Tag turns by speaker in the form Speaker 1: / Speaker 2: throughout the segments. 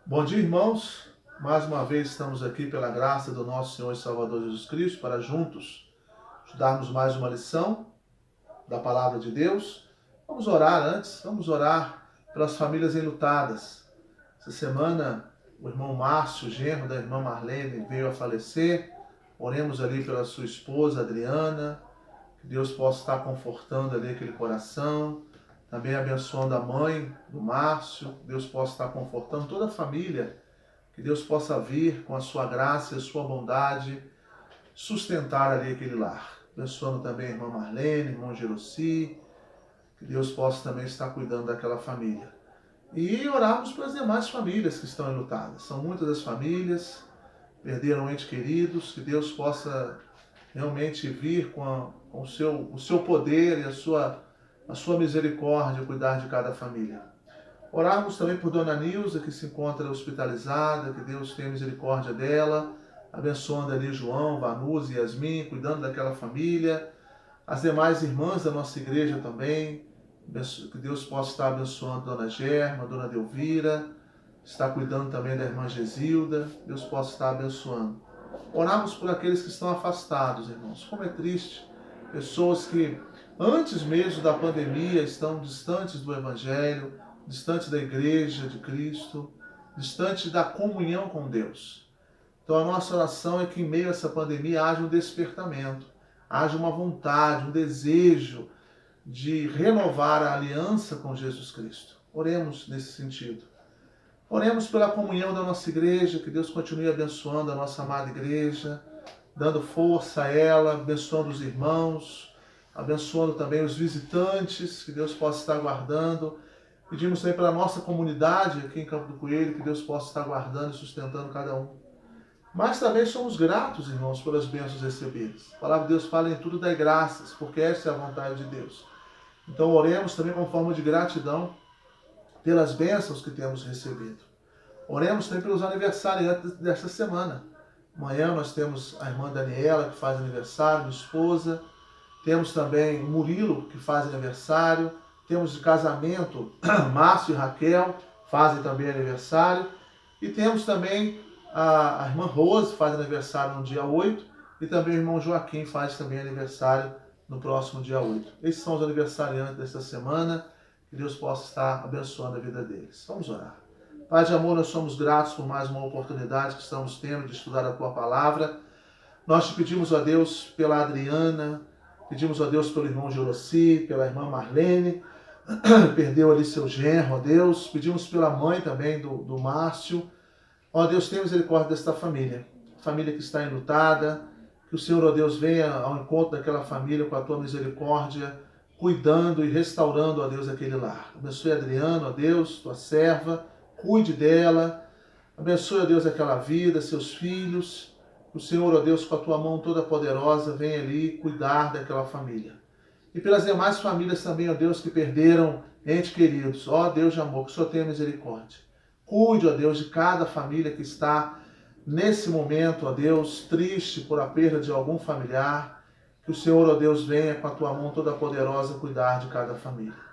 Speaker 1: Bom dia, irmãos. Mais uma vez estamos aqui pela graça do nosso Senhor e Salvador Jesus Cristo para juntos estudarmos mais uma lição da Palavra de Deus. Vamos orar antes, vamos orar pelas famílias enlutadas. Essa semana o irmão Márcio, genro da irmã Marlene, veio a falecer. Oremos ali pela sua esposa Adriana, que Deus possa estar confortando ali aquele coração. Também abençoando a mãe do Márcio, que Deus possa estar confortando toda a família. Que Deus possa vir com a sua graça e a sua bondade sustentar ali aquele lar. Abençoando também a irmã Marlene, irmão Jerusi, que Deus possa também estar cuidando daquela família. E orarmos para as demais famílias que estão enlutadas. São muitas as famílias, perderam entes queridos, que Deus possa realmente vir com o seu poder e a sua misericórdia cuidar de cada família. Orarmos também por Dona Nilza, que se encontra hospitalizada, que Deus tenha misericórdia dela, abençoando ali João, Vanusa e Yasmin, cuidando daquela família. As demais irmãs da nossa igreja também, que Deus possa estar abençoando Dona Germa, Dona Delvira, está cuidando também da irmã Gesilda, Deus possa estar abençoando. Orarmos por aqueles que estão afastados, irmãos. Como é triste, pessoas que antes mesmo da pandemia estão distantes do Evangelho, distante da igreja de Cristo, distante da comunhão com Deus. Então a nossa oração é que em meio a essa pandemia haja um despertamento, haja uma vontade, um desejo de renovar a aliança com Jesus Cristo. Oremos nesse sentido. Oremos pela comunhão da nossa igreja, que Deus continue abençoando a nossa amada igreja, dando força a ela, abençoando os irmãos, abençoando também os visitantes, que Deus possa estar guardando. Pedimos também pela nossa comunidade aqui em Campo do Coelho, que Deus possa estar guardando e sustentando cada um. Mas também somos gratos, irmãos, pelas bênçãos recebidas. A palavra de Deus fala em tudo dai graças, porque essa é a vontade de Deus. Então oremos também com forma de gratidão pelas bênçãos que temos recebido. Oremos também pelos aniversariantes desta semana. Amanhã nós temos a irmã Daniela, que faz aniversário, minha esposa. Temos também o Murilo, que faz aniversário. Temos de casamento Márcio e Raquel, fazem também aniversário. E temos também a irmã Rose, que faz aniversário no dia 8. E também o irmão Joaquim faz também aniversário no próximo dia 8. Esses são os aniversariantes desta semana. Que Deus possa estar abençoando a vida deles. Vamos orar. Pai de amor, nós somos gratos por mais uma oportunidade que estamos tendo de estudar a Tua Palavra. Nós te pedimos, ó Deus, pela Adriana, pedimos, ó Deus, pelo irmão Jerosi, pela irmã Marlene, perdeu ali seu genro, ó Deus. Pedimos pela mãe também do Márcio. Ó Deus, tenha misericórdia desta família que está enlutada. Que o Senhor, ó Deus, venha ao encontro daquela família com a Tua misericórdia, cuidando e restaurando, ó Deus, aquele lar. Abençoe a Adriana, ó Deus, Tua serva. Cuide dela, abençoe, ó Deus, aquela vida, seus filhos. O Senhor, ó Deus, com a Tua mão toda poderosa, vem ali cuidar daquela família. E pelas demais famílias também, ó Deus, que perderam entes queridos. Ó Deus de amor, que o Senhor tenha misericórdia. Cuide, ó Deus, de cada família que está nesse momento, ó Deus, triste por a perda de algum familiar. Que o Senhor, ó Deus, venha com a Tua mão toda poderosa cuidar de cada família.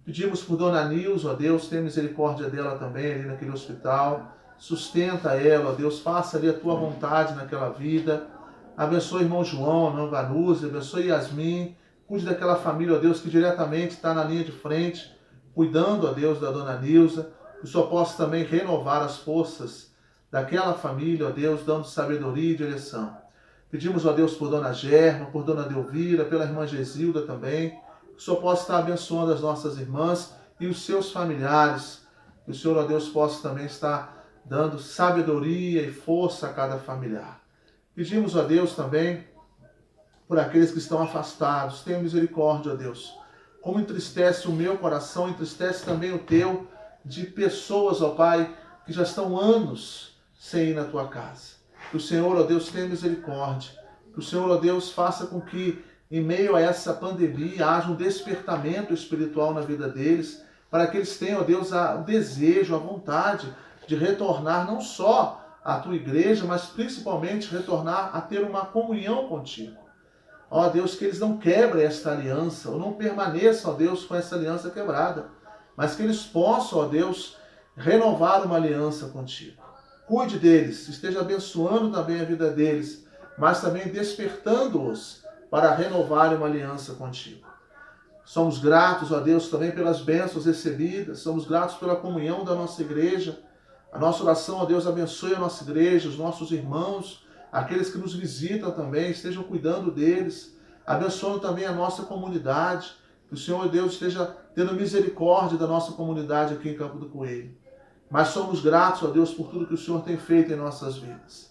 Speaker 1: Pedimos por Dona Nilza, ó Deus, tenha misericórdia dela também ali naquele hospital. Sustenta ela, ó Deus, faça ali a Tua vontade naquela vida. Abençoe o irmão João, a irmã Vanusa, abençoe Yasmin. Cuide daquela família, ó Deus, que diretamente está na linha de frente, cuidando, ó Deus, da Dona Nilza. Que o Senhor possa também renovar as forças daquela família, ó Deus, dando sabedoria e direção. Pedimos, ó Deus, por Dona Germa, por Dona Delvira, pela irmã Gesilda também. Que o Senhor possa estar abençoando as nossas irmãs e os seus familiares. Que o Senhor, ó Deus, possa também estar dando sabedoria e força a cada familiar. Pedimos, ó Deus, também por aqueles que estão afastados. Tenha misericórdia, ó Deus. Como entristece o meu coração, entristece também o teu, de pessoas, ó Pai, que já estão anos sem ir na tua casa. Que o Senhor, ó Deus, tenha misericórdia. Que o Senhor, ó Deus, faça com que em meio a essa pandemia haja um despertamento espiritual na vida deles, para que eles tenham, ó Deus, o desejo, a vontade de retornar não só à tua igreja, mas principalmente retornar a ter uma comunhão contigo. Ó Deus, que eles não quebrem esta aliança, ou não permaneçam, ó Deus, com essa aliança quebrada, mas que eles possam, ó Deus, renovar uma aliança contigo. Cuide deles, esteja abençoando também a vida deles, mas também despertando-os para renovar uma aliança contigo. Somos gratos, ó Deus, também pelas bênçãos recebidas, somos gratos pela comunhão da nossa igreja. A nossa oração, ó Deus, abençoe a nossa igreja, os nossos irmãos, aqueles que nos visitam também, estejam cuidando deles, abençoando também a nossa comunidade, que o Senhor, ó Deus, esteja tendo misericórdia da nossa comunidade aqui em Campo do Coelho. Mas somos gratos, ó Deus, por tudo que o Senhor tem feito em nossas vidas.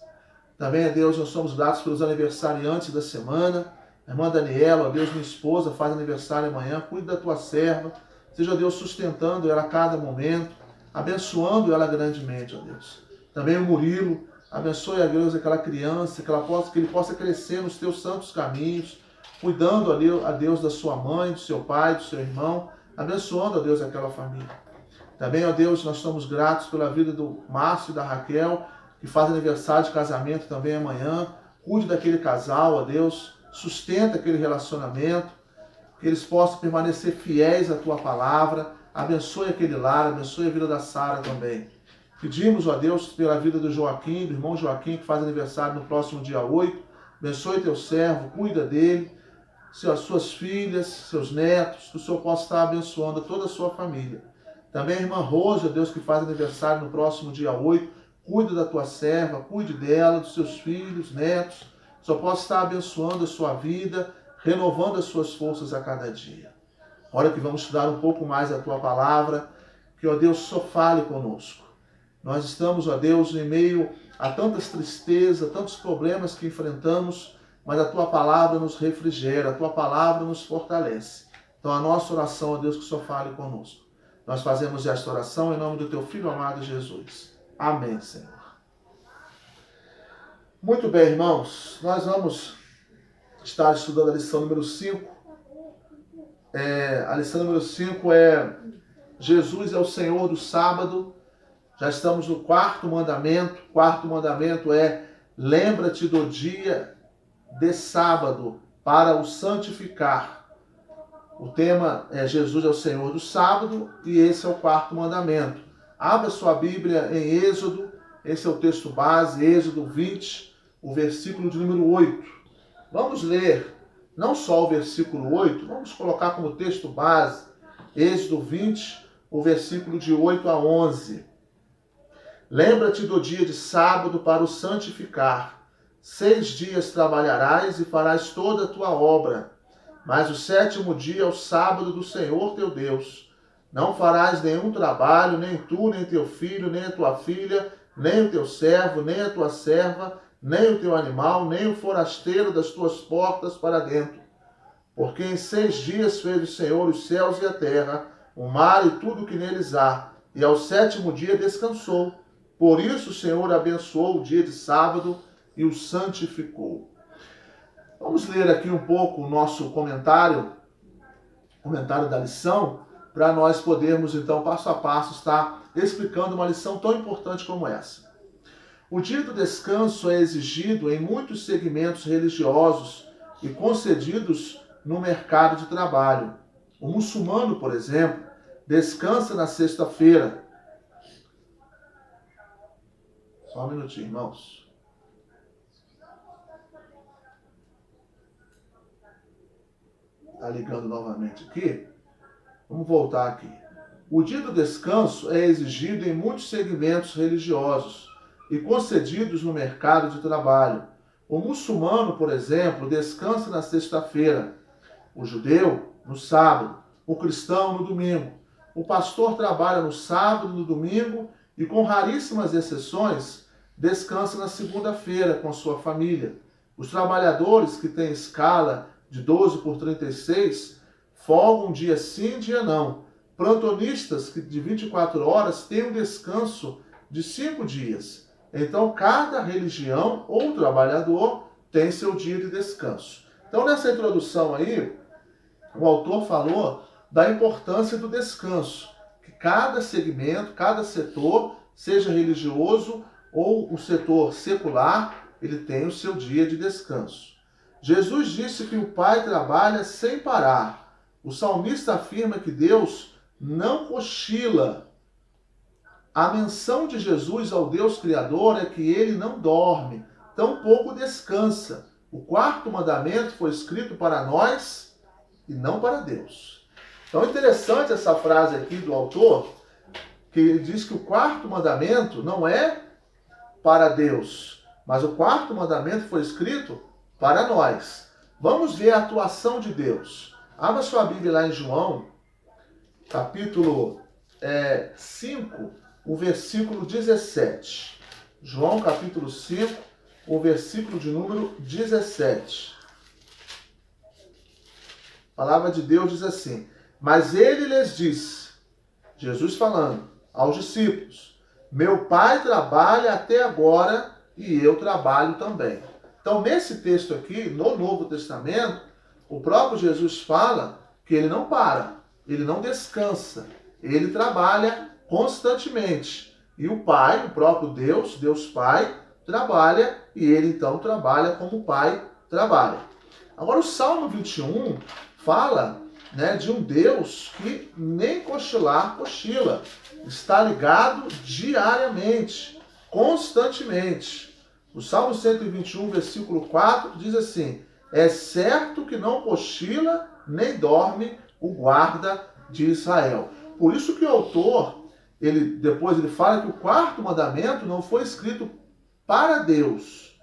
Speaker 1: Também, ó Deus, nós somos gratos pelos aniversariantes da semana. A irmã Daniela, ó Deus, minha esposa, faz aniversário amanhã. Cuide da tua serva. Seja Deus sustentando ela a cada momento, abençoando ela grandemente, ó Deus. Também o Murilo, abençoe a Deus aquela criança, que ele possa crescer nos teus santos caminhos, cuidando a Deus da sua mãe, do seu pai, do seu irmão, abençoando, ó Deus, aquela família. Também, ó Deus, nós estamos gratos pela vida do Márcio e da Raquel, que faz aniversário de casamento também amanhã. Cuide daquele casal, ó Deus, sustenta aquele relacionamento, que eles possam permanecer fiéis à tua palavra. Abençoe aquele lar, abençoe a vida da Sara também. Pedimos, ó Deus, pela vida do Joaquim, do irmão Joaquim, que faz aniversário no próximo dia 8. Abençoe teu servo, cuida dele, suas filhas, seus netos, que o Senhor possa estar abençoando toda a sua família. Também a irmã Rosa, Deus, que faz aniversário no próximo dia 8, cuide da tua serva, cuide dela, dos seus filhos, netos, só possa estar abençoando a sua vida, renovando as suas forças a cada dia. Hora que vamos estudar um pouco mais a tua palavra, que, ó Deus, só fale conosco. Nós estamos, ó Deus, em meio a tantas tristezas, tantos problemas que enfrentamos, mas a tua palavra nos refrigera, a tua palavra nos fortalece. Então a nossa oração, ó Deus, que só fale conosco. Nós fazemos esta oração em nome do teu Filho amado Jesus. Amém, Senhor. Muito bem, irmãos. Nós vamos estar estudando a lição número 5. A lição número 5 é Jesus é o Senhor do sábado. Já estamos no quarto mandamento. O quarto mandamento é: lembra-te do dia de sábado para o santificar. O tema é Jesus é o Senhor do sábado e esse é o quarto mandamento. Abra sua Bíblia em Êxodo, esse é o texto base, Êxodo 20, o versículo de número 8. Vamos ler não só o versículo 8, vamos colocar como texto base Êxodo 20, o versículo de 8 a 11. Lembra-te do dia de sábado para o santificar. 6 dias trabalharás e farás toda a tua obra. Mas o 7º dia é o sábado do Senhor teu Deus. Não farás nenhum trabalho, nem tu, nem teu filho, nem a tua filha, nem o teu servo, nem a tua serva, nem o teu animal, nem o forasteiro das tuas portas para dentro. Porque em 6 dias fez o Senhor os céus e a terra, o mar e tudo o que neles há, e ao 7º dia descansou. Por isso o Senhor abençoou o dia de sábado e o santificou. Vamos ler aqui um pouco o nosso comentário da lição, para nós podermos, então, passo a passo, estar explicando uma lição tão importante como essa. O dia do descanso é exigido em muitos segmentos religiosos e concedidos no mercado de trabalho. O muçulmano, por exemplo, descansa na sexta-feira. Só um minutinho, irmãos. Está ligando novamente aqui. Vamos voltar aqui. O dia do descanso é exigido em muitos segmentos religiosos e concedidos no mercado de trabalho. O muçulmano, por exemplo, descansa na sexta-feira. O judeu, no sábado. O cristão, no domingo. O pastor trabalha no sábado, no domingo e, com raríssimas exceções, descansa na segunda-feira com sua família. Os trabalhadores que têm escala de 12 por 36, folgam dia sim, dia não. Plantonistas de 24 horas têm um descanso de 5 dias. Então, cada religião ou trabalhador tem seu dia de descanso. Então, nessa introdução aí, o autor falou da importância do descanso. Que cada segmento, cada setor, seja religioso ou o setor secular, ele tem o seu dia de descanso. Jesus disse que o Pai trabalha sem parar. O salmista afirma que Deus não cochila. a menção de Jesus ao Deus Criador é que ele não dorme, tampouco descansa. O quarto mandamento foi escrito para nós e não para Deus. Então é interessante essa frase aqui do autor, que ele diz que o quarto mandamento não é para Deus, mas o quarto mandamento foi escrito para nós. Vamos ver a atuação de Deus. Abra sua Bíblia lá em João, capítulo 5, o versículo 17. João, capítulo 5, o versículo de número 17. A palavra de Deus diz assim: mas ele lhes disse, Jesus falando aos discípulos, meu Pai trabalha até agora e eu trabalho também. Então, nesse texto aqui, no Novo Testamento, o próprio Jesus fala que ele não para, ele não descansa, ele trabalha constantemente. E o Pai, o próprio Deus, Deus Pai, trabalha e ele então trabalha como o Pai trabalha. Agora, o Salmo 21 fala, né, de um Deus que nem cochilar cochila, está ligado diariamente, constantemente. O Salmo 121, versículo 4, diz assim: é certo que não cochila nem dorme o guarda de Israel. Por isso que o autor, depois ele fala que o quarto mandamento não foi escrito para Deus,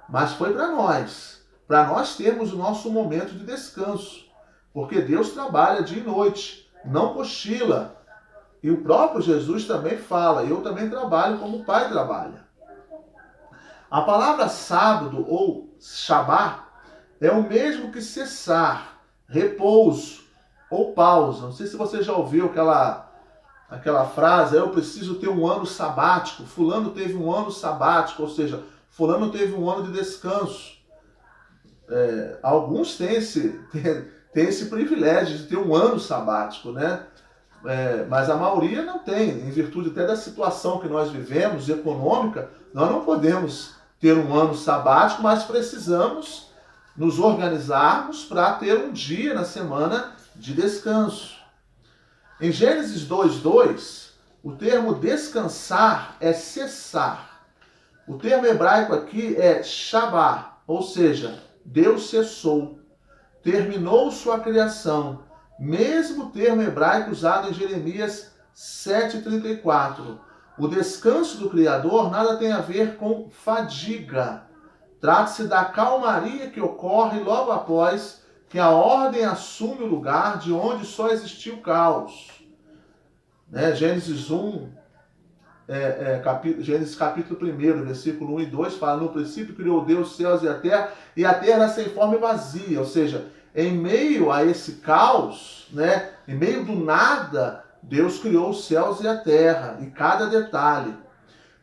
Speaker 1: mas foi para nós termos o nosso momento de descanso. Porque Deus trabalha dia e noite, não cochila. E o próprio Jesus também fala, eu também trabalho como o Pai trabalha. A palavra sábado ou Shabá é o mesmo que cessar, repouso ou pausa. Não sei se você já ouviu aquela frase, eu preciso ter um ano sabático, fulano teve um ano sabático, ou seja, fulano teve um ano de descanso. Alguns têm esse privilégio de ter um ano sabático, né? Mas a maioria não tem, em virtude até da situação que nós vivemos, econômica, nós não podemos ter um ano sabático, mas precisamos nos organizarmos para ter um dia na semana de descanso. Em Gênesis 2:2, o termo descansar é cessar. O termo hebraico aqui é Shabá, ou seja, Deus cessou, terminou sua criação. Mesmo termo hebraico usado em Jeremias 7:34. O descanso do Criador nada tem a ver com fadiga. Trata-se da calmaria que ocorre logo após que a ordem assume o lugar de onde só existiu caos. Gênesis 1, Gênesis capítulo 1, versículo 1 e 2, fala: no princípio criou Deus os céus e a terra sem forma e vazia. Ou seja, em meio a esse caos, em meio do nada, Deus criou os céus e a terra, e cada detalhe.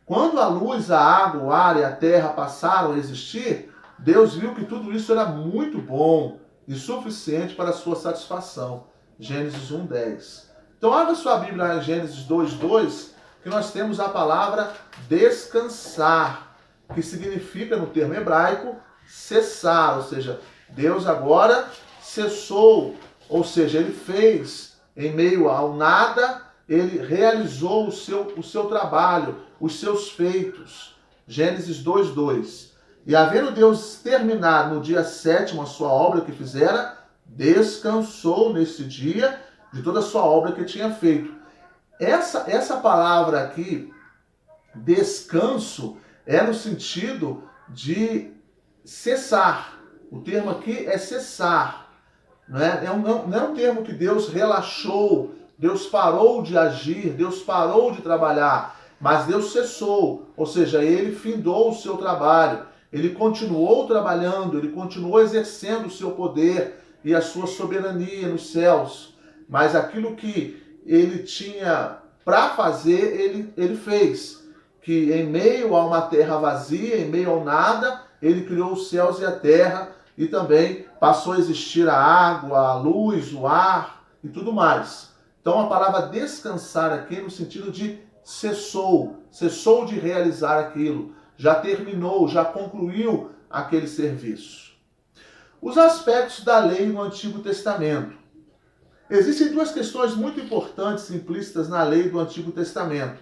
Speaker 1: Quando a luz, a água, o ar e a terra passaram a existir, Deus viu que tudo isso era muito bom e suficiente para a sua satisfação. Gênesis 1:10. Então, abra sua Bíblia em Gênesis 2:2, que nós temos a palavra descansar, que significa, no termo hebraico, cessar, ou seja, Deus agora cessou, ou seja, ele fez, em meio ao nada, ele realizou o seu trabalho, os seus feitos. Gênesis 2:2. E havendo Deus terminado no dia 7º a sua obra que fizera, descansou nesse dia de toda a sua obra que tinha feito. Essa palavra aqui, descanso, é no sentido de cessar. O termo aqui é cessar. Não é um termo que Deus relaxou, Deus parou de agir, Deus parou de trabalhar, mas Deus cessou, ou seja, ele findou o seu trabalho, ele continuou trabalhando, ele continuou exercendo o seu poder e a sua soberania nos céus, mas aquilo que ele tinha para fazer, ele fez, que em meio a uma terra vazia, em meio ao nada, ele criou os céus e a terra, e também passou a existir a água, a luz, o ar e tudo mais. Então a palavra descansar aqui no sentido de cessou de realizar aquilo, já terminou, já concluiu aquele serviço. Os aspectos da lei no Antigo Testamento. Existem duas questões muito importantes implícitas na lei do Antigo Testamento.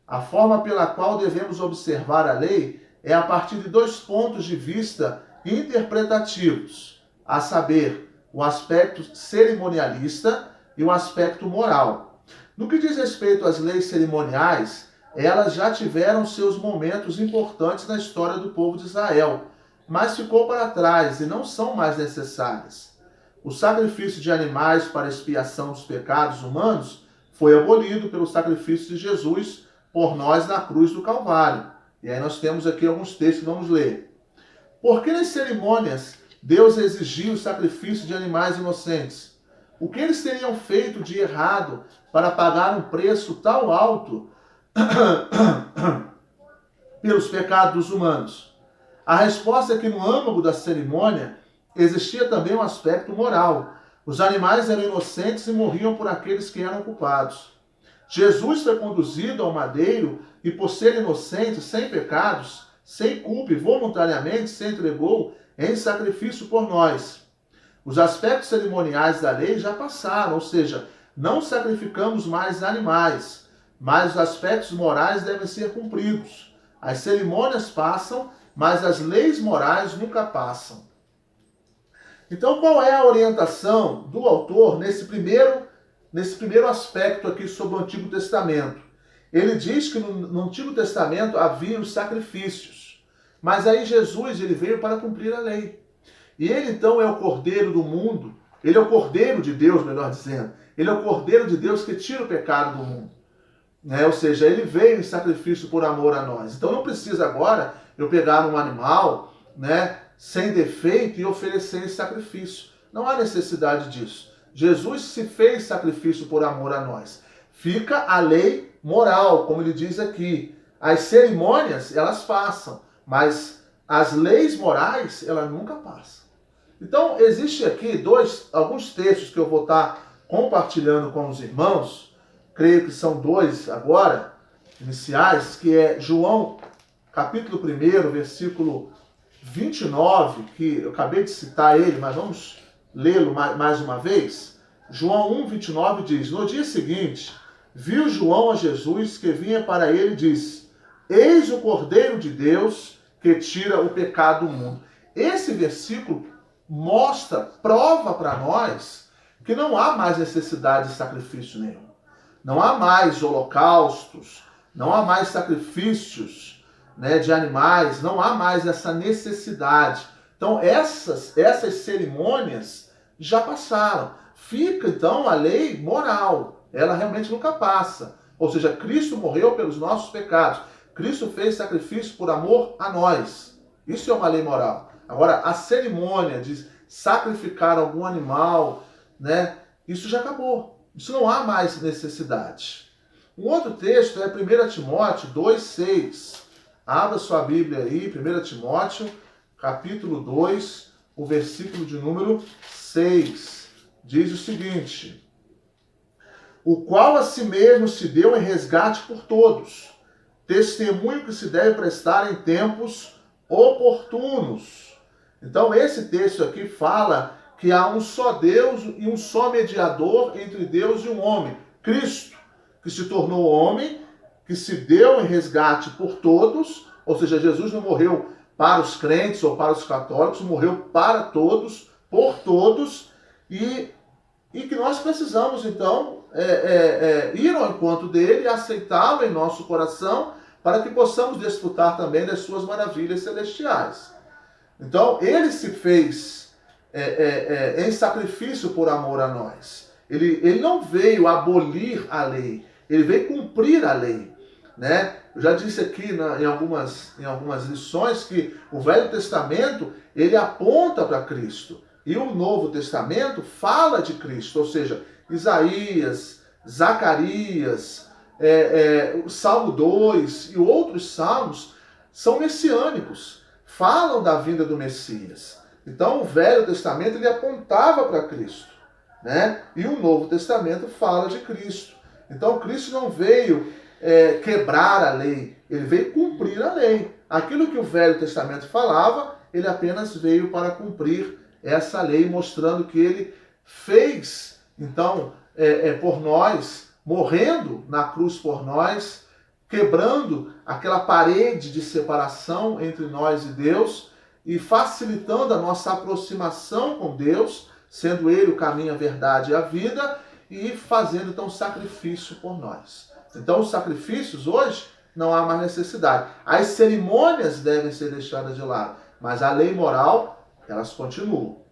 Speaker 1: A forma pela qual devemos observar a lei é a partir de dois pontos de vista interpretativos, a saber, o aspecto cerimonialista e o aspecto moral. No que diz respeito às leis cerimoniais, elas já tiveram seus momentos importantes na história do povo de Israel, mas ficou para trás e não são mais necessárias. O sacrifício de animais para expiação dos pecados humanos foi abolido pelo sacrifício de Jesus por nós na cruz do Calvário. E aí nós temos aqui alguns textos que vamos ler. Por que nas cerimônias Deus exigiu o sacrifício de animais inocentes? O que eles teriam feito de errado para pagar um preço tão alto pelos pecados humanos? A resposta é que no âmago da cerimônia existia também um aspecto moral. Os animais eram inocentes e morriam por aqueles que eram culpados. Jesus foi conduzido ao madeiro e, por ser inocente, sem pecados, sem culpa e voluntariamente se entregou em sacrifício por nós. Os aspectos cerimoniais da lei já passaram, ou seja, não sacrificamos mais animais, mas os aspectos morais devem ser cumpridos. As cerimônias passam, mas as leis morais nunca passam. Então, qual é a orientação do autor nesse primeiro aspecto aqui sobre o Antigo Testamento? Ele diz que no Antigo Testamento havia os sacrifícios, mas aí Jesus ele veio para cumprir a lei. E ele então é o Cordeiro do mundo, ele é o Cordeiro de Deus, melhor dizendo. Ele é o Cordeiro de Deus que tira o pecado do mundo. Ou seja, ele veio em sacrifício por amor a nós. Então não precisa agora eu pegar um animal, sem defeito e oferecer esse sacrifício. Não há necessidade disso. Jesus se fez sacrifício por amor a nós. Fica a lei moral, como ele diz aqui. As cerimônias, elas passam, mas as leis morais, elas nunca passam. Então, existe aqui alguns textos que eu vou estar compartilhando com os irmãos. Creio que são dois agora, iniciais, que é João, capítulo 1, versículo 29, que eu acabei de citar ele, mas vamos lê-lo mais uma vez. João 1, 29 diz: No dia seguinte, viu João a Jesus que vinha para ele e disse: Eis o Cordeiro de Deus que tira o pecado do mundo. Esse versículo prova para nós que não há mais necessidade de sacrifício nenhum. Não há mais holocaustos, não há mais sacrifícios de animais, não há mais essa necessidade. Então essas cerimônias já passaram. Fica então a lei moral, ela realmente nunca passa. Ou seja, Cristo morreu pelos nossos pecados. Cristo fez sacrifício por amor a nós. Isso é uma lei moral. Agora, a cerimônia de sacrificar algum animal, isso já acabou. Isso não há mais necessidade. Um outro texto é 1 Timóteo 2,6. Abra sua Bíblia aí, 1 Timóteo, capítulo 2, o versículo de número 6. Diz o seguinte: O qual a si mesmo se deu em resgate por todos, testemunho que se deve prestar em tempos oportunos. Então esse texto aqui fala que há um só Deus e um só mediador entre Deus e o homem, Cristo, que se tornou homem, que se deu em resgate por todos, ou seja, Jesus não morreu para os crentes ou para os católicos, morreu para todos, por todos, e que nós precisamos, então, ir ao encontro dele e aceitá-lo em nosso coração, para que possamos desfrutar também das suas maravilhas celestiais. Então, ele se fez em sacrifício por amor a nós. Ele não veio abolir a lei, ele veio cumprir a lei. Eu já disse aqui em algumas lições que o Velho Testamento ele aponta para Cristo e o Novo Testamento fala de Cristo, ou seja, Isaías, Zacarias, o Salmo 2 e outros salmos são messiânicos, falam da vinda do Messias. Então o Velho Testamento ele apontava para Cristo, e o Novo Testamento fala de Cristo. Então Cristo não veio quebrar a lei, ele veio cumprir a lei. Aquilo que o Velho Testamento falava, ele apenas veio para cumprir essa lei, mostrando que ele fez, então, por nós, morrendo na cruz por nós, quebrando aquela parede de separação entre nós e Deus e facilitando a nossa aproximação com Deus, sendo Ele o caminho, a verdade e a vida, e fazendo então sacrifício por nós. Então os sacrifícios hoje não há mais necessidade. As cerimônias devem ser deixadas de lado, mas a lei moral, elas continuam.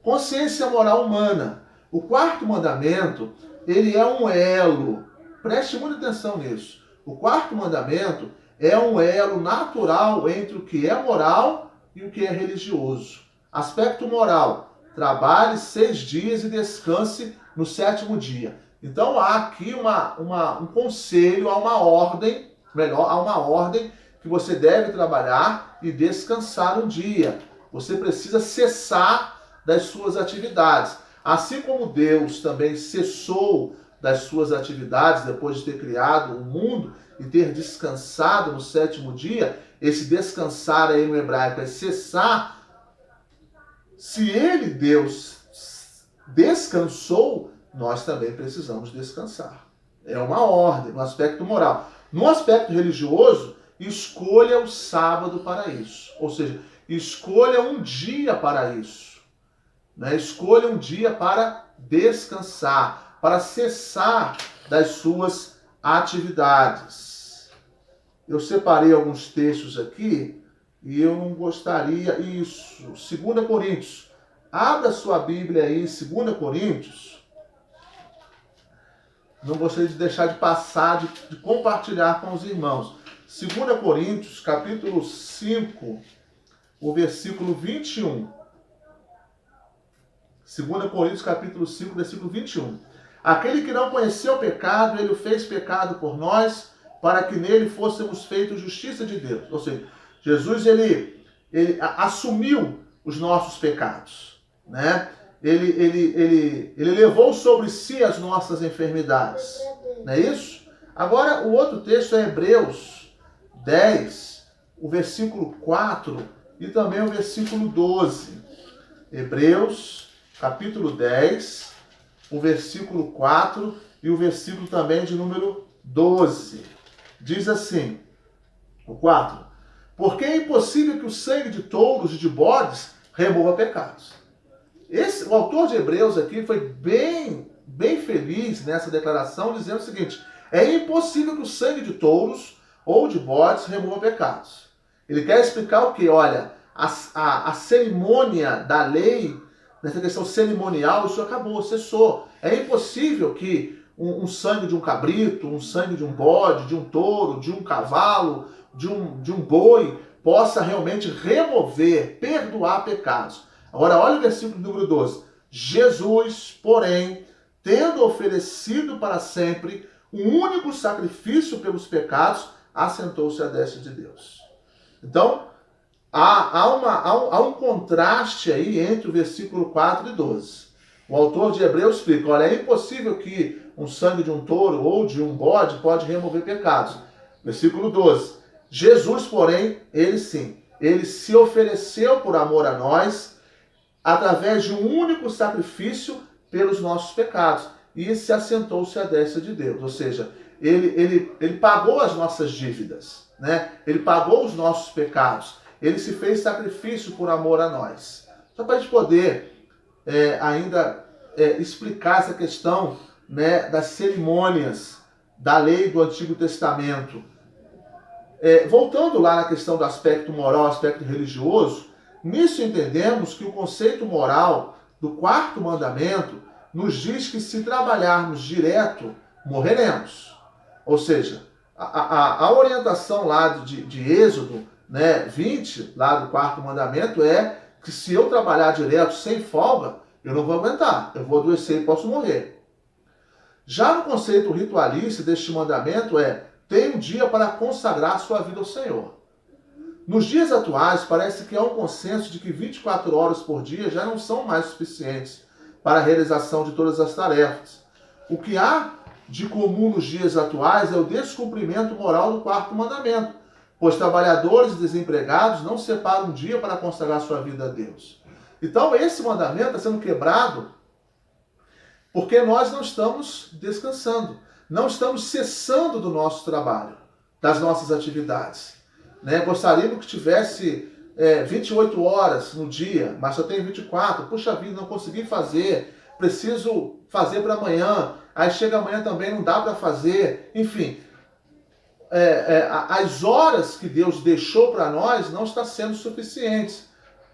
Speaker 1: Consciência moral humana. O quarto mandamento, ele é um elo. Preste muita atenção nisso. O quarto mandamento é um elo natural entre o que é moral e o que é religioso. Aspecto moral. Trabalhe 6 dias e descanse no 7º dia. Então há aqui um conselho, há uma ordem, há uma ordem que você deve trabalhar e descansar um dia. Você precisa cessar das suas atividades. Assim como Deus também cessou das suas atividades depois de ter criado o mundo e ter descansado no 7º dia, esse descansar aí no hebraico é cessar. Se ele, Deus, descansou, nós também precisamos descansar. É uma ordem no aspecto moral. No aspecto religioso, escolha o sábado para isso. Ou seja, escolha um dia para isso. Né? Escolha um dia para descansar, para cessar das suas atividades. Eu separei alguns textos aqui e eu não gostaria... Isso, 2 Coríntios. Abra sua Bíblia aí, 2 Coríntios. Não gostaria de deixar de passar, de compartilhar com os irmãos. 2 Coríntios, capítulo 5, o versículo 21. 2 Coríntios, capítulo 5, versículo 21. Aquele que não conheceu o pecado, ele o fez pecado por nós, para que nele fôssemos feitos justiça de Deus. Ou seja, Jesus, ele assumiu os nossos pecados, né? Ele levou sobre si as nossas enfermidades. Não é isso? Agora, o outro texto é Hebreus 10, o versículo 4 e também o versículo 12. Hebreus, capítulo 10, o versículo 4 e o versículo também de número 12. Diz assim, o 4. Porque é impossível que o sangue de touros e de bodes remova pecados. O autor de Hebreus aqui foi bem feliz nessa declaração, dizendo o seguinte: é impossível que o sangue de touros ou de bodes remova pecados. Ele quer explicar o que? Olha, a cerimônia da lei, nessa questão cerimonial, isso acabou, cessou. É impossível que um sangue de um cabrito, um sangue de um bode, de um touro, de um cavalo, de um boi, possa realmente remover, perdoar pecados. Agora, olha o versículo número 12. Jesus, porém, tendo oferecido para sempre um único sacrifício pelos pecados, assentou-se à destra de Deus. Então, há um contraste aí entre o versículo 4 e 12. O autor de Hebreus explica, olha, é impossível que um sangue de um touro ou de um bode pode remover pecados. Versículo 12. Jesus, porém, ele sim, ele se ofereceu por amor a nós, através de um único sacrifício pelos nossos pecados. E se assentou-se à destra de Deus. Ou seja, ele pagou as nossas dívidas, né? Ele pagou os nossos pecados. Ele se fez sacrifício por amor a nós. Só para a gente poder ainda explicar essa questão, né, das cerimônias da lei do Antigo Testamento. Voltando lá na questão do aspecto moral, aspecto religioso, nisso entendemos que o conceito moral do quarto mandamento nos diz que se trabalharmos direto, morreremos. Ou seja, a orientação lá de Êxodo, né, 20, lá do quarto mandamento, é que se eu trabalhar direto, sem folga, eu não vou aguentar, eu vou adoecer e posso morrer. Já no conceito ritualista deste mandamento tem um dia para consagrar sua vida ao Senhor. Nos dias atuais, parece que há um consenso de que 24 horas por dia já não são mais suficientes para a realização de todas as tarefas. O que há de comum nos dias atuais é o descumprimento moral do quarto mandamento, pois trabalhadores e desempregados não separam um dia para consagrar sua vida a Deus. Então, esse mandamento está sendo quebrado porque nós não estamos descansando. não estamos cessando do nosso trabalho, das nossas atividades. Né? Gostaríamos que tivesse 28 horas no dia, mas só tem 24. Puxa vida, não consegui fazer, preciso fazer para amanhã. Aí chega amanhã também, não dá para fazer. Enfim, as horas que Deus deixou para nós não estão sendo suficientes.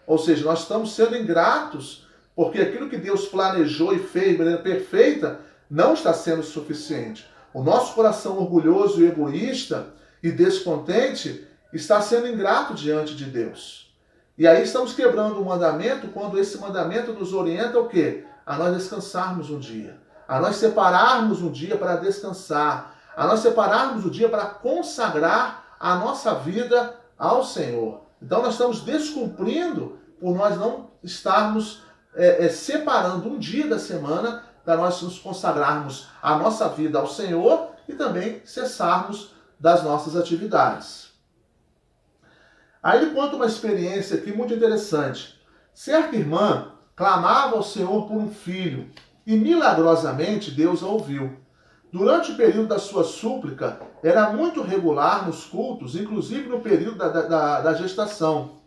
Speaker 1: Ou seja, nós estamos sendo ingratos, porque aquilo que Deus planejou e fez de maneira perfeita não está sendo suficiente. O nosso coração orgulhoso e egoísta e descontente está sendo ingrato diante de Deus. E aí estamos quebrando o mandamento quando esse mandamento nos orienta o quê? A nós descansarmos um dia. A nós separarmos um dia para descansar. A nós separarmos o dia para consagrar a nossa vida ao Senhor. Então nós estamos descumprindo por nós não estarmos separando um dia da semana para nós nos consagrarmos a nossa vida ao Senhor e também cessarmos das nossas atividades. Aí ele conta uma experiência aqui muito interessante. Certa irmã clamava ao Senhor por um filho e milagrosamente Deus a ouviu. Durante o período da sua súplica, era muito regular nos cultos, inclusive no período da gestação.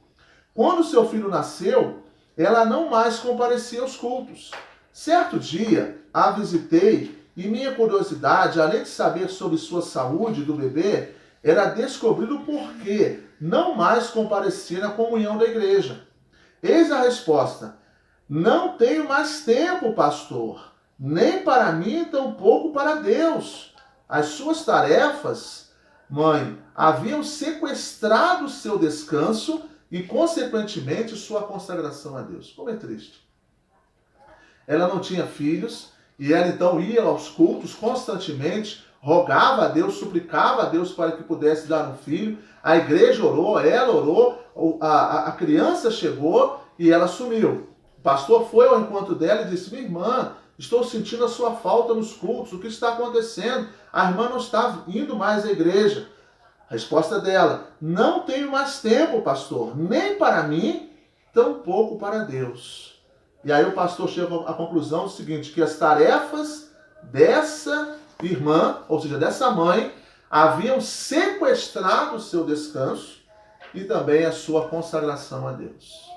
Speaker 1: Quando seu filho nasceu, ela não mais comparecia aos cultos. Certo dia, a visitei e minha curiosidade, além de saber sobre sua saúde do bebê, era descobrir o porquê não mais comparecia na comunhão da igreja. Eis a resposta: não tenho mais tempo, pastor, nem para mim, tampouco para Deus. As suas tarefas, mãe, haviam sequestrado seu descanso e, consequentemente, sua consagração a Deus. Como é triste. Ela não tinha filhos e ela então ia aos cultos constantemente, rogava a Deus, suplicava a Deus para que pudesse dar um filho. A igreja orou, ela orou, a criança chegou e ela sumiu. O pastor foi ao encontro dela e disse: minha irmã, estou sentindo a sua falta nos cultos, o que está acontecendo? A irmã não está indo mais à igreja. A resposta dela: não tenho mais tempo, pastor, nem para mim, tampouco para Deus. E aí o pastor chega à conclusão do seguinte, que as tarefas dessa irmã, ou seja, dessa mãe, haviam sequestrado o seu descanso e também a sua consagração a Deus.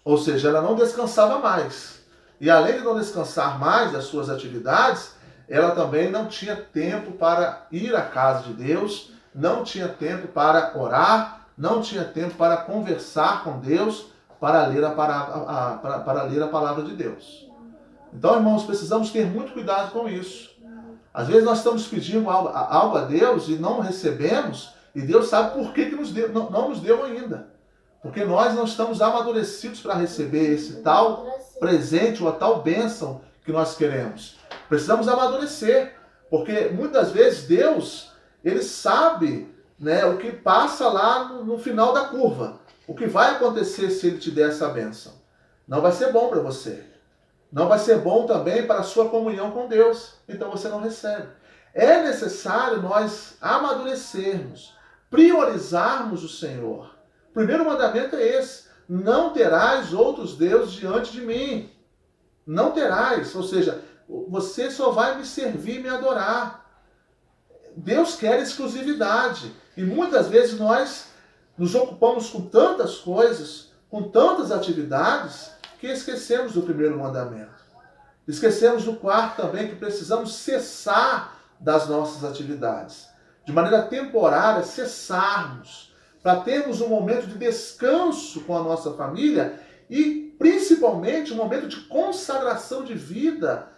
Speaker 1: Ou seja, ela não descansava mais. E além de não descansar mais das suas atividades, ela também não tinha tempo para ir à casa de Deus, não tinha tempo para orar, não tinha tempo para conversar com Deus, para ler a palavra de Deus. Então, irmãos, precisamos ter muito cuidado com isso. Às vezes nós estamos pedindo algo a Deus e não recebemos, e Deus sabe por que não nos deu ainda. Porque nós não estamos amadurecidos para receber esse tal presente ou a tal bênção que nós queremos. Precisamos amadurecer, porque muitas vezes Deus, Ele sabe, né, o que passa lá no final da curva. O que vai acontecer se Ele te der essa bênção? Não vai ser bom para você. Não vai ser bom também para a sua comunhão com Deus. Então você não recebe. É necessário nós amadurecermos, priorizarmos o Senhor. O primeiro mandamento é esse: não terás outros deuses diante de mim. Não terás, ou seja, você só vai me servir e me adorar. Deus quer exclusividade. E muitas vezes nós nos ocupamos com tantas coisas, com tantas atividades, que esquecemos do primeiro mandamento. Esquecemos do quarto também, que precisamos cessar das nossas atividades. De maneira temporária, cessarmos, para termos um momento de descanso com a nossa família e, principalmente, um momento de consagração de vida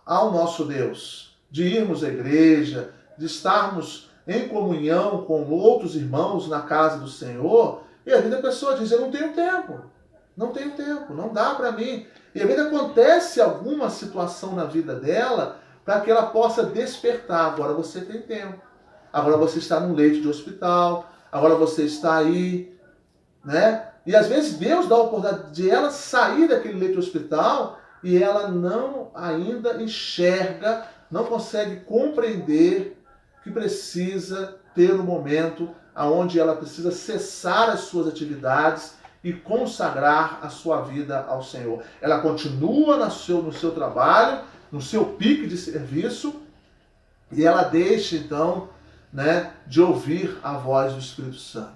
Speaker 1: ao nosso Deus. De irmos à igreja, de estarmos em comunhão com outros irmãos na casa do Senhor, e às vezes a pessoa diz: eu não tenho tempo, não dá para mim. E às vezes acontece alguma situação na vida dela para que ela possa despertar. Agora você tem tempo, agora você está num leito de hospital, agora você está aí, né? E às vezes Deus dá a oportunidade de ela sair daquele leito de hospital e ela não ainda enxerga, não consegue compreender que precisa ter um momento onde ela precisa cessar as suas atividades e consagrar a sua vida ao Senhor. Ela continua no seu trabalho, no seu pique de serviço, e ela deixa então, né, de ouvir a voz do Espírito Santo.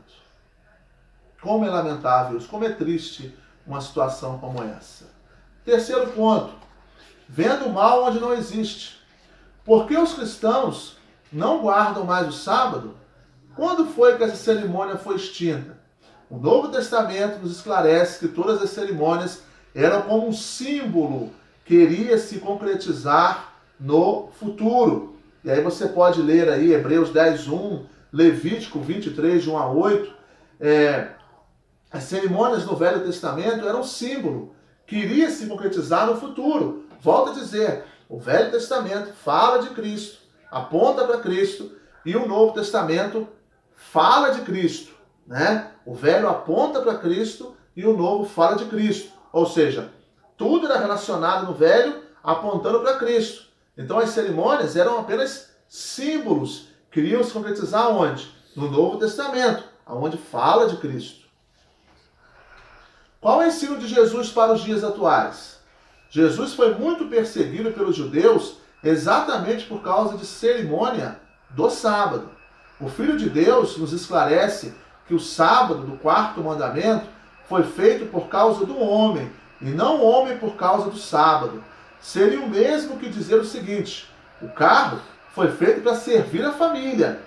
Speaker 1: Como é lamentável isso, como é triste uma situação como essa. Terceiro ponto, vendo o mal onde não existe. Por que os cristãos não guardam mais o sábado? Quando foi que essa cerimônia foi extinta? O Novo Testamento nos esclarece que todas as cerimônias eram como um símbolo que iria se concretizar no futuro. E aí você pode ler aí Hebreus 10:1, Levítico 23, de 1 a 8. As cerimônias no Velho Testamento eram um símbolo que iria se concretizar no futuro. Volto a dizer, o Velho Testamento fala de Cristo, aponta para Cristo, e o Novo Testamento fala de Cristo, né? O Velho aponta para Cristo e o Novo fala de Cristo. Ou seja, tudo era relacionado no Velho apontando para Cristo. Então as cerimônias eram apenas símbolos que iriam se concretizar onde? No Novo Testamento, onde fala de Cristo. Qual é o ensino de Jesus para os dias atuais? Jesus foi muito perseguido pelos judeus exatamente por causa de cerimônia do sábado. O Filho de Deus nos esclarece que o sábado do quarto mandamento foi feito por causa do homem, e não o homem por causa do sábado. Seria o mesmo que dizer o seguinte: o carro foi feito para servir a família,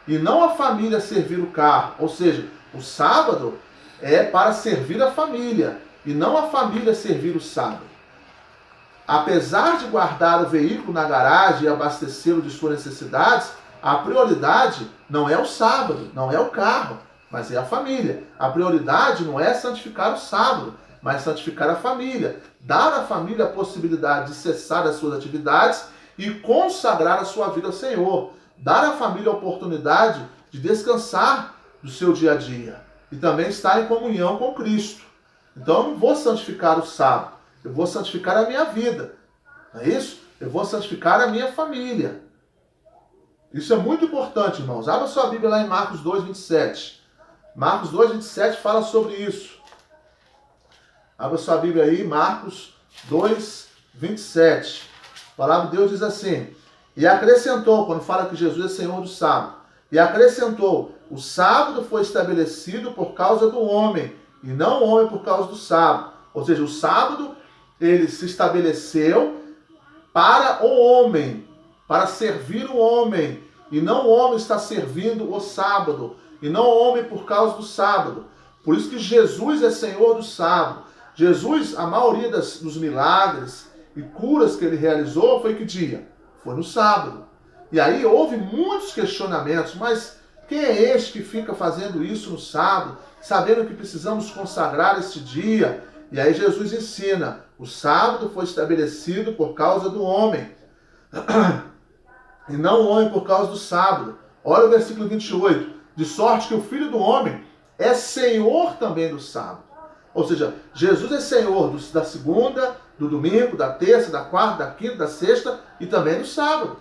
Speaker 1: e não a família servir o carro. Ou seja, o sábado é para servir a família, e não a família servir o sábado. Apesar de guardar o veículo na garagem e abastecê-lo de suas necessidades, a prioridade não é o sábado, não é o carro, mas é a família. A prioridade não é santificar o sábado, mas santificar a família. Dar à família a possibilidade de cessar as suas atividades e consagrar a sua vida ao Senhor. Dar à família a oportunidade de descansar do seu dia a dia e também estar em comunhão com Cristo. Então eu não vou santificar o sábado, eu vou santificar a minha vida. Não é isso? Eu vou santificar a minha família. Isso é muito importante, irmãos. Abra sua Bíblia lá em Marcos 2:27. Marcos 2:27 fala sobre isso. Abra sua Bíblia aí, Marcos 2:27. A palavra de Deus diz assim: e acrescentou, quando fala que Jesus é Senhor do sábado, e acrescentou: o sábado foi estabelecido por causa do homem, e não o homem por causa do sábado. Ou seja, o sábado, ele se estabeleceu para o homem, para servir o homem, e não o homem está servindo o sábado, e não o homem por causa do sábado. Por isso que Jesus é Senhor do sábado. Jesus, a maioria dos milagres e curas que ele realizou foi que dia? Foi no sábado. E aí houve muitos questionamentos, mas quem é este que fica fazendo isso no sábado, sabendo que precisamos consagrar esse dia? E aí Jesus ensina: o sábado foi estabelecido por causa do homem, e não o homem por causa do sábado. Olha o versículo 28. De sorte que o Filho do Homem é Senhor também do sábado. Ou seja, Jesus é Senhor da segunda, do domingo, da terça, da quarta, da quinta, da sexta e também do sábado.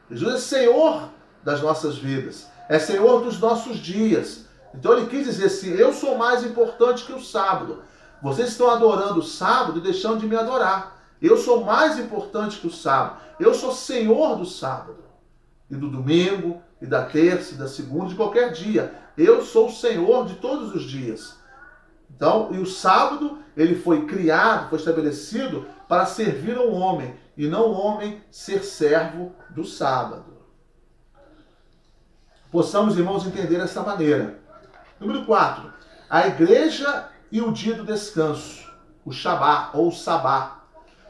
Speaker 1: Jesus é Senhor das nossas vidas. É Senhor dos nossos dias. Então ele quis dizer assim: eu sou mais importante que o sábado. Vocês estão adorando o sábado e deixando de me adorar. Eu sou mais importante que o sábado. Eu sou Senhor do sábado. E do domingo, e da terça, e da segunda, de qualquer dia. Eu sou o Senhor de todos os dias. Então, e o sábado, ele foi criado, foi estabelecido para servir ao homem, e não o homem ser servo do sábado. Possamos, irmãos, entender dessa maneira. Número 4. A igreja e o dia do descanso, o Shabá ou o Sabá.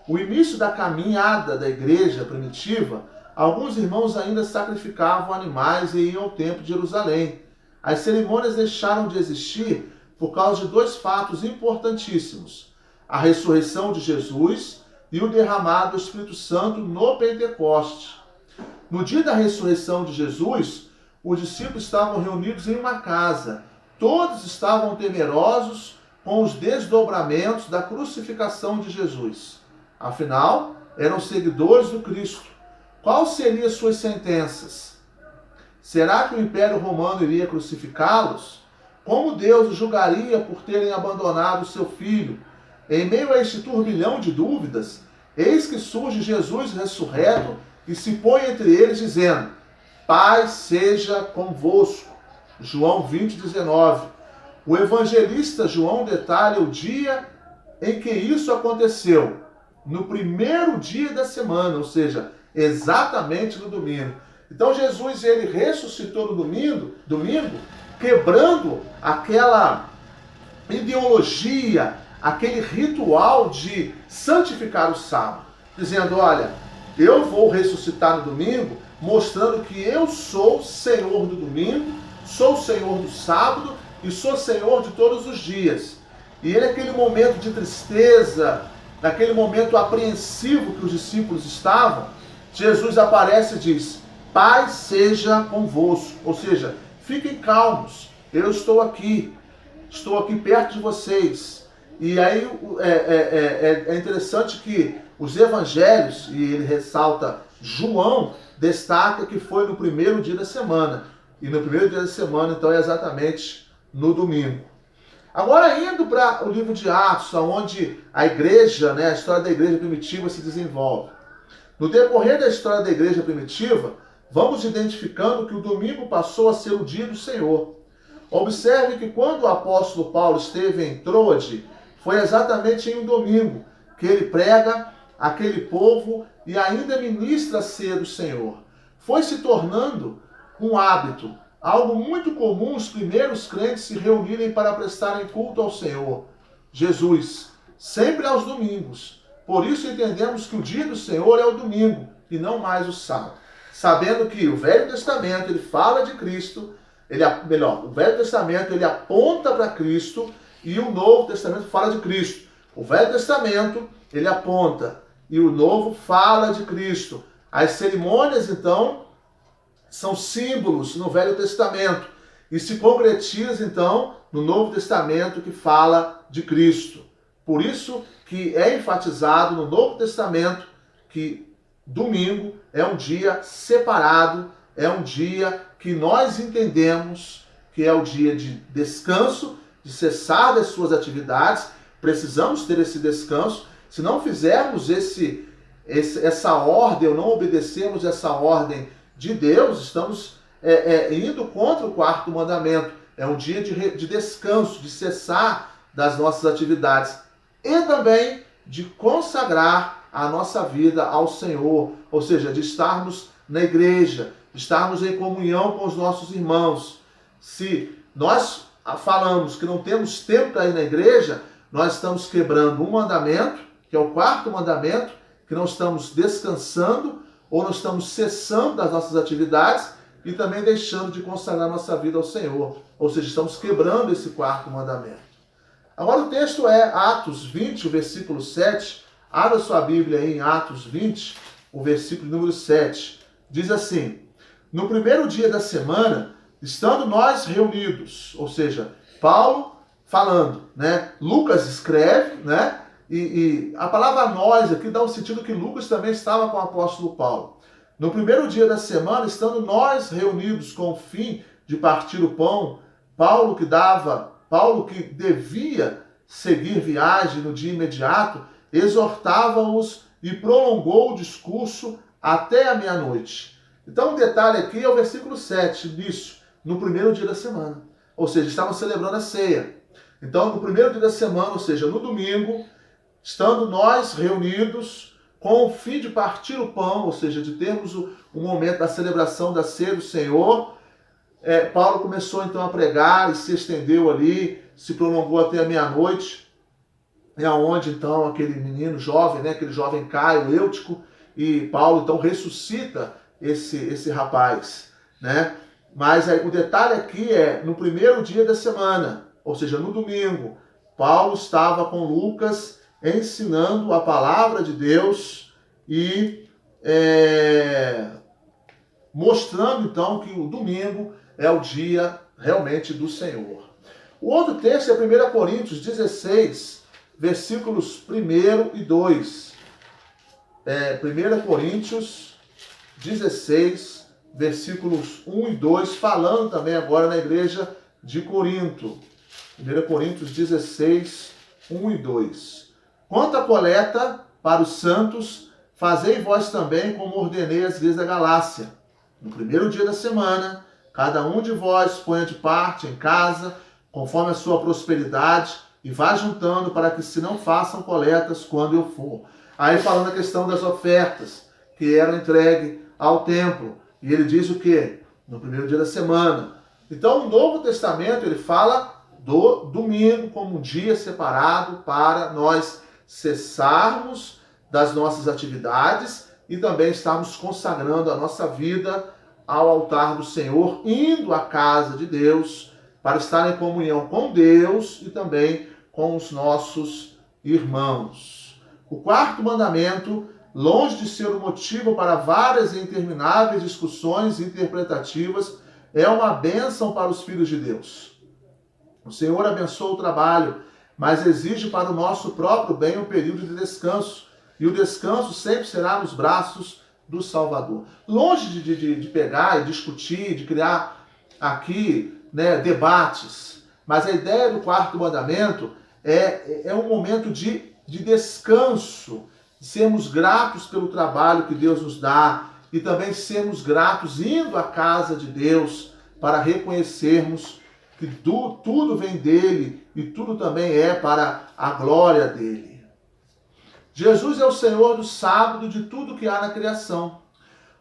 Speaker 1: O início da caminhada da igreja primitiva, alguns irmãos ainda sacrificavam animais e iam ao templo de Jerusalém. As cerimônias deixaram de existir por causa de dois fatos importantíssimos: a ressurreição de Jesus e o derramado do Espírito Santo no Pentecoste. No dia da ressurreição de Jesus, os discípulos estavam reunidos em uma casa. Todos estavam temerosos com os desdobramentos da crucificação de Jesus. Afinal, eram seguidores do Cristo. Quais seriam suas sentenças? Será que o Império Romano iria crucificá-los? Como Deus os julgaria por terem abandonado seu filho? Em meio a este turbilhão de dúvidas, eis que surge Jesus ressurreto e se põe entre eles, dizendo: Paz seja convosco. João 20:19. O evangelista João detalha o dia em que isso aconteceu, no primeiro dia da semana, ou seja, exatamente no domingo. Então Jesus, ele ressuscitou no domingo, quebrando aquela ideologia, aquele ritual de santificar o sábado, dizendo: olha, eu vou ressuscitar no domingo, mostrando que eu sou Senhor do domingo, sou Senhor do sábado e sou Senhor de todos os dias. E ele, naquele momento de tristeza, naquele momento apreensivo que os discípulos estavam, Jesus aparece e diz: Paz seja convosco. Ou seja, fiquem calmos, eu estou aqui perto de vocês. E aí é interessante que os evangelhos, e ele ressalta, João destaca que foi no primeiro dia da semana. E no primeiro dia da semana, então, é exatamente no domingo. Agora, indo para o livro de Atos, onde a igreja, a história da igreja primitiva se desenvolve. No decorrer da história da igreja primitiva, vamos identificando que o domingo passou a ser o dia do Senhor. Observe que quando o apóstolo Paulo esteve em Troade, foi exatamente em um domingo que ele prega aquele povo e ainda ministra a ceia do Senhor. Foi se tornando um hábito, algo muito comum os primeiros crentes se reunirem para prestarem culto ao Senhor Jesus, sempre aos domingos. Por isso entendemos que o dia do Senhor é o domingo e não mais o sábado. Sabendo que o Velho Testamento ele fala de Cristo, o Velho Testamento ele aponta para Cristo e o Novo Testamento fala de Cristo. O Velho Testamento ele aponta e o Novo fala de Cristo. As cerimônias, então, são símbolos no Velho Testamento e se concretiza, então, no Novo Testamento que fala de Cristo. Por isso que é enfatizado no Novo Testamento que domingo é um dia separado, é um dia que nós entendemos que é o dia de descanso, de cessar das suas atividades. Precisamos ter esse descanso. Se não fizermos essa ordem, ou não obedecermos essa ordem de Deus, estamos indo contra o quarto mandamento. É um dia de descanso, de cessar das nossas atividades e também de consagrar a nossa vida ao Senhor, ou seja, de estarmos na igreja, de estarmos em comunhão com os nossos irmãos. Se nós falamos que não temos tempo para ir na igreja, nós estamos quebrando um mandamento, que é o quarto mandamento, que não estamos descansando ou não estamos cessando das nossas atividades e também deixando de consagrar nossa vida ao Senhor. Ou seja, estamos quebrando esse quarto mandamento. Agora o texto é Atos 20, o versículo 7. Abra sua Bíblia aí em Atos 20, o versículo número 7. Diz assim: No primeiro dia da semana, estando nós reunidos, ou seja, Paulo falando, Lucas escreve, e a palavra nós aqui dá o sentido que Lucas também estava com o apóstolo Paulo. No primeiro dia da semana, estando nós reunidos com o fim de partir o pão, Paulo que devia seguir viagem no dia imediato, exortava-os e prolongou o discurso até a meia-noite. Então o detalhe aqui é o versículo 7, nisso, no primeiro dia da semana. Ou seja, estavam celebrando a ceia. Então, no primeiro dia da semana, ou seja, no domingo, estando nós reunidos com o fim de partir o pão, ou seja, de termos o momento da celebração da ceia do Senhor, Paulo começou então a pregar e se estendeu ali, se prolongou até a meia-noite, onde então aquele menino jovem, aquele jovem Caio, Eutico, e Paulo então ressuscita esse rapaz, Mas o detalhe aqui é no primeiro dia da semana, ou seja, no domingo, Paulo estava com Lucas ensinando a palavra de Deus e mostrando então que o domingo é o dia realmente do Senhor. O outro texto é 1 Coríntios 16, versículos 1 e 2. 1 Coríntios 16, versículos 1 e 2, falando também agora na igreja de Corinto. 1 Coríntios 16, 1 e 2. Quanto à coleta para os santos, fazei vós também como ordenei às igrejas da Galácia. No primeiro dia da semana, cada um de vós ponha de parte em casa, conforme a sua prosperidade, e vá juntando para que se não façam coletas quando eu for. Aí falando a questão das ofertas que eram entregues ao templo. E ele diz o quê? No primeiro dia da semana. Então o Novo Testamento ele fala do domingo como um dia separado para nós cessarmos das nossas atividades e também estarmos consagrando a nossa vida ao altar do Senhor, indo à casa de Deus para estar em comunhão com Deus e também com os nossos irmãos. O quarto mandamento, longe de ser um motivo para várias e intermináveis discussões interpretativas, é uma bênção para os filhos de Deus. O Senhor abençoa o trabalho, mas exige para o nosso próprio bem um período de descanso. E o descanso sempre será nos braços do Salvador. Longe de pegar e discutir, de criar aqui debates, mas a ideia do quarto mandamento é um momento de descanso, de sermos gratos pelo trabalho que Deus nos dá e também sermos gratos indo à casa de Deus para reconhecermos que tudo vem dele e tudo também é para a glória dele. Jesus é o Senhor do sábado e de tudo que há na criação.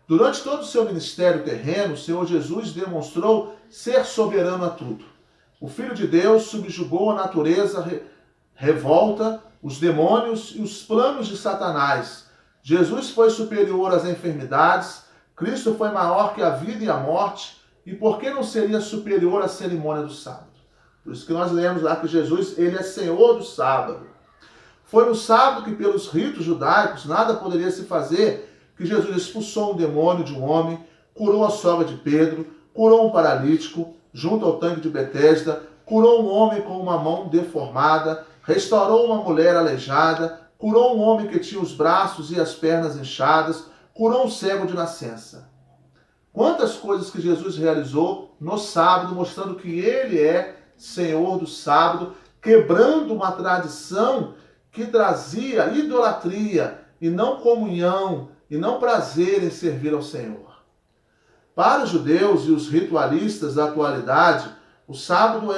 Speaker 1: Durante todo o seu ministério terreno, o Senhor Jesus demonstrou ser soberano a tudo. O Filho de Deus subjugou a natureza revolta, os demônios e os planos de Satanás. Jesus foi superior às enfermidades, Cristo foi maior que a vida e a morte, e por que não seria superior à cerimônia do sábado? Por isso que nós lemos lá que Jesus, ele é Senhor do sábado. Foi no sábado que, pelos ritos judaicos, nada poderia se fazer, que Jesus expulsou um demônio de um homem, curou a sogra de Pedro, curou um paralítico junto ao tanque de Betesda, curou um homem com uma mão deformada, restaurou uma mulher aleijada, curou um homem que tinha os braços e as pernas inchadas, curou um cego de nascença. Quantas coisas que Jesus realizou no sábado, mostrando que ele é Senhor do sábado, quebrando uma tradição que trazia idolatria e não comunhão e não prazer em servir ao Senhor. Para os judeus e os ritualistas da atualidade, o sábado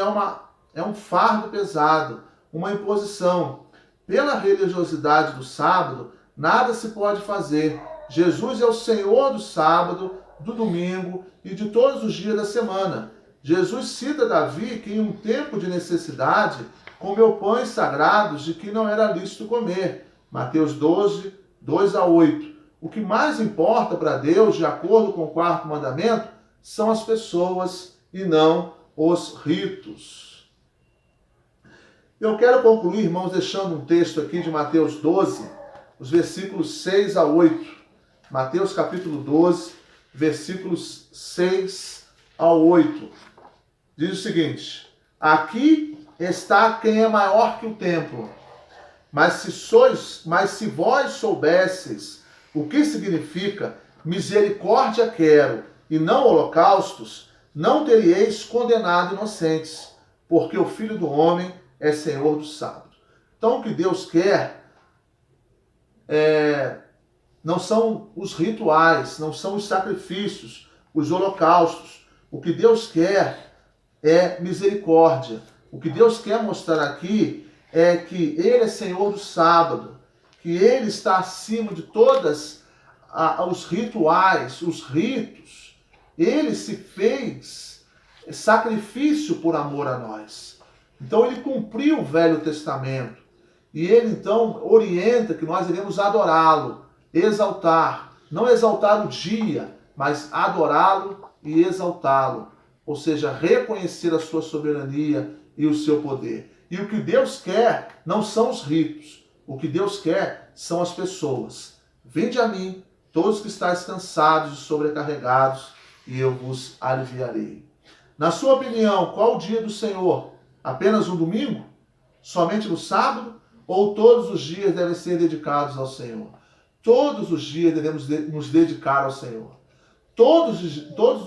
Speaker 1: é um fardo pesado, uma imposição. Pela religiosidade do sábado, nada se pode fazer. Jesus é o Senhor do sábado, do domingo e de todos os dias da semana. Jesus cita Davi que em um tempo de necessidade comeu pães sagrados de que não era lícito comer. Mateus 12, 2-8. O que mais importa para Deus, de acordo com o quarto mandamento, são as pessoas e não os ritos. Eu quero concluir, irmãos, deixando um texto aqui de Mateus 12, os versículos 6-8. Mateus capítulo 12, versículos 6-8. Diz o seguinte: aqui está quem é maior que o templo. Mas se vós soubesseis o que significa misericórdia quero e não holocaustos, não teríeis condenado inocentes, porque o Filho do Homem é Senhor do sábado. Então o que Deus quer não são os rituais, não são os sacrifícios, os holocaustos. O que Deus quer é misericórdia. O que Deus quer mostrar aqui é que Ele é Senhor do sábado, que Ele está acima de todos os rituais, os ritos. Ele se fez sacrifício por amor a nós. Então Ele cumpriu o Velho Testamento. E Ele então orienta que nós iremos adorá-lo, exaltar. Não exaltar o dia, mas adorá-lo e exaltá-lo. Ou seja, reconhecer a sua soberania e o seu poder. E o que Deus quer não são os ritos. O que Deus quer são as pessoas. Vinde a mim, todos que estáis cansados e sobrecarregados, e eu vos aliviarei. Na sua opinião, qual o dia do Senhor? Apenas um domingo? Somente no sábado? Ou todos os dias devem ser dedicados ao Senhor? Todos os dias devemos nos dedicar ao Senhor. Todos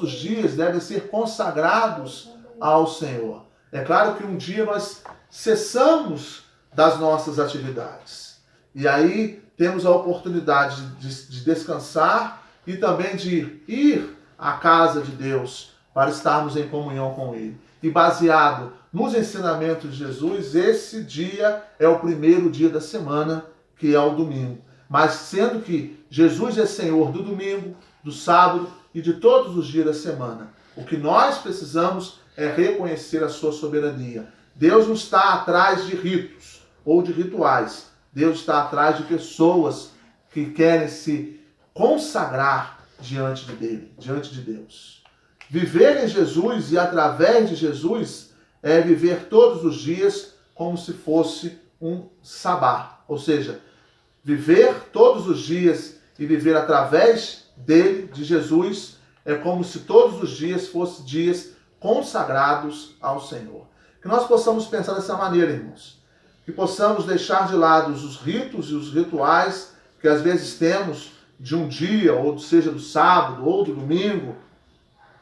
Speaker 1: os dias devem ser consagrados ao Senhor. É claro que um dia nós cessamos das nossas atividades. E aí temos a oportunidade de descansar e também de ir à casa de Deus para estarmos em comunhão com Ele. E baseado nos ensinamentos de Jesus, esse dia é o primeiro dia da semana, que é o domingo. Mas sendo que Jesus é Senhor do domingo, do sábado e de todos os dias da semana, o que nós precisamos é reconhecer a sua soberania. Deus não está atrás de ritos ou de rituais. Deus está atrás de pessoas que querem se consagrar diante de Deus. Viver em Jesus e através de Jesus é viver todos os dias como se fosse um sabá. Ou seja, viver todos os dias e viver através dele, de Jesus, é como se todos os dias fossem dias consagrados ao Senhor. Que nós possamos pensar dessa maneira, irmãos. Que possamos deixar de lado os ritos e os rituais que às vezes temos de um dia, ou seja do sábado, ou do domingo,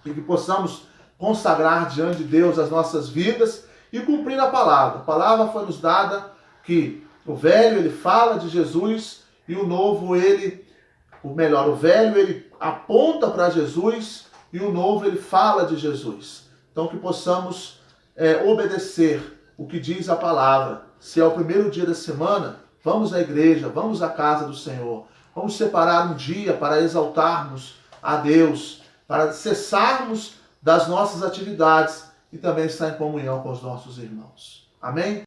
Speaker 1: e que possamos consagrar diante de Deus as nossas vidas e cumprir a palavra. A palavra foi nos dada que o velho, ele fala de Jesus e o novo, o velho, ele aponta para Jesus e o novo, ele fala de Jesus. Então, que possamos obedecer o que diz a palavra. Se é o primeiro dia da semana, vamos à igreja, vamos à casa do Senhor. Vamos separar um dia para exaltarmos a Deus, para cessarmos das nossas atividades e também estar em comunhão com os nossos irmãos. Amém?